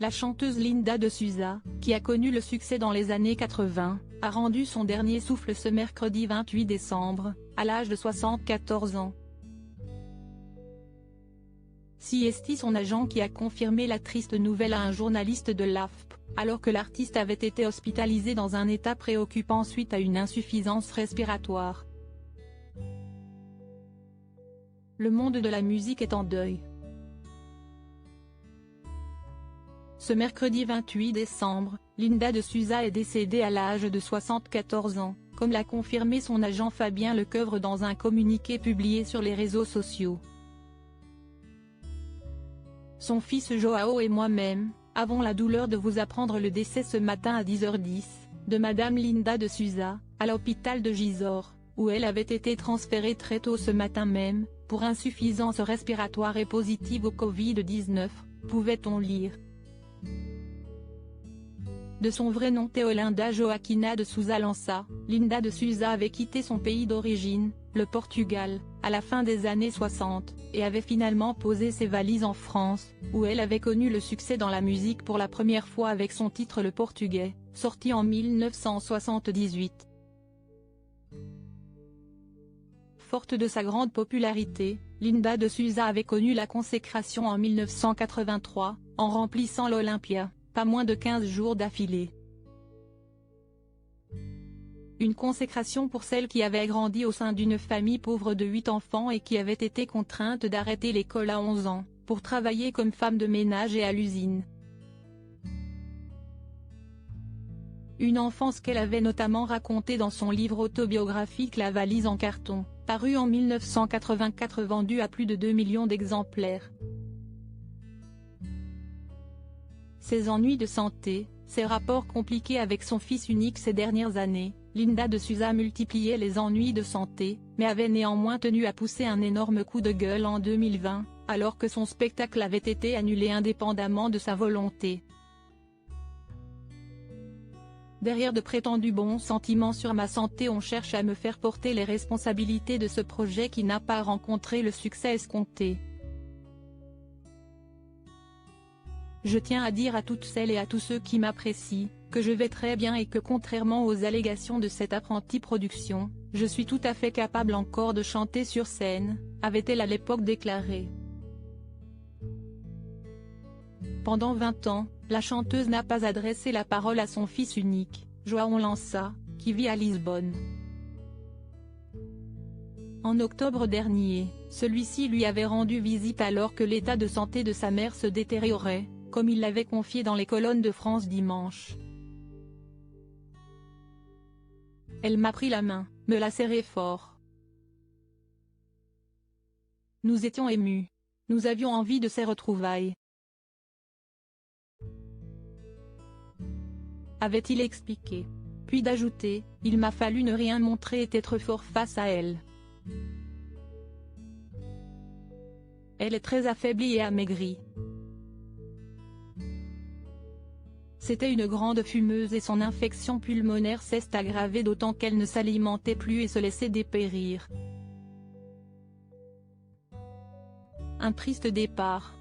La chanteuse Linda de Souza, qui a connu le succès dans les années 80, a rendu son dernier souffle ce mercredi 28 décembre, à l'âge de 74 ans. C'est son agent qui a confirmé la triste nouvelle à un journaliste de l'AFP, alors que l'artiste avait été hospitalisé dans un état préoccupant suite à une insuffisance respiratoire. Le monde de la musique est en deuil. Ce mercredi 28 décembre, Linda de Souza est décédée à l'âge de 74 ans, comme l'a confirmé son agent Fabien Lecoeuvre dans un communiqué publié sur les réseaux sociaux. Son fils Joao et moi-même avons la douleur de vous apprendre le décès ce matin à 10h10, de Madame Linda de Souza, à l'hôpital de Gisors, où elle avait été transférée très tôt ce matin même, pour insuffisance respiratoire et positive au Covid-19, pouvait-on lire. De son vrai nom Teolinda Joaquina de Souza Lança, Linda de Souza avait quitté son pays d'origine, le Portugal, à la fin des années 60, et avait finalement posé ses valises en France, où elle avait connu le succès dans la musique pour la première fois avec son titre Le Portugais, sorti en 1978. Forte de sa grande popularité, Linda de Souza avait connu la consécration en 1983, en remplissant l'Olympia, pas moins de 15 jours d'affilée. Une consécration pour celle qui avait grandi au sein d'une famille pauvre de 8 enfants et qui avait été contrainte d'arrêter l'école à 11 ans, pour travailler comme femme de ménage et à l'usine. Une enfance qu'elle avait notamment racontée dans son livre autobiographique La valise en carton, paru en 1984 vendu à plus de 2 millions d'exemplaires. Ses ennuis de santé, ses rapports compliqués avec son fils unique ces dernières années, Linda de Souza multipliait les ennuis de santé, mais avait néanmoins tenu à pousser un énorme coup de gueule en 2020, alors que son spectacle avait été annulé indépendamment de sa volonté. Derrière de prétendus bons sentiments sur ma santé, on cherche à me faire porter les responsabilités de ce projet qui n'a pas rencontré le succès escompté. Je tiens à dire à toutes celles et à tous ceux qui m'apprécient, que je vais très bien et que contrairement aux allégations de cette apprentie production, je suis tout à fait capable encore de chanter sur scène, avait-elle à l'époque déclaré. Pendant 20 ans, la chanteuse n'a pas adressé la parole à son fils unique, João Lança, qui vit à Lisbonne. En octobre dernier, celui-ci lui avait rendu visite alors que l'état de santé de sa mère se détériorait, comme il l'avait confié dans les colonnes de France Dimanche. Elle m'a pris la main, me l'a serré fort. Nous étions émus. Nous avions envie de ces retrouvailles. Avait-il expliqué. Puis d'ajouter, il m'a fallu ne rien montrer et être fort face à elle. Elle est très affaiblie et amaigrie. C'était une grande fumeuse et son infection pulmonaire s'est aggravée d'autant qu'elle ne s'alimentait plus et se laissait dépérir. Un triste départ.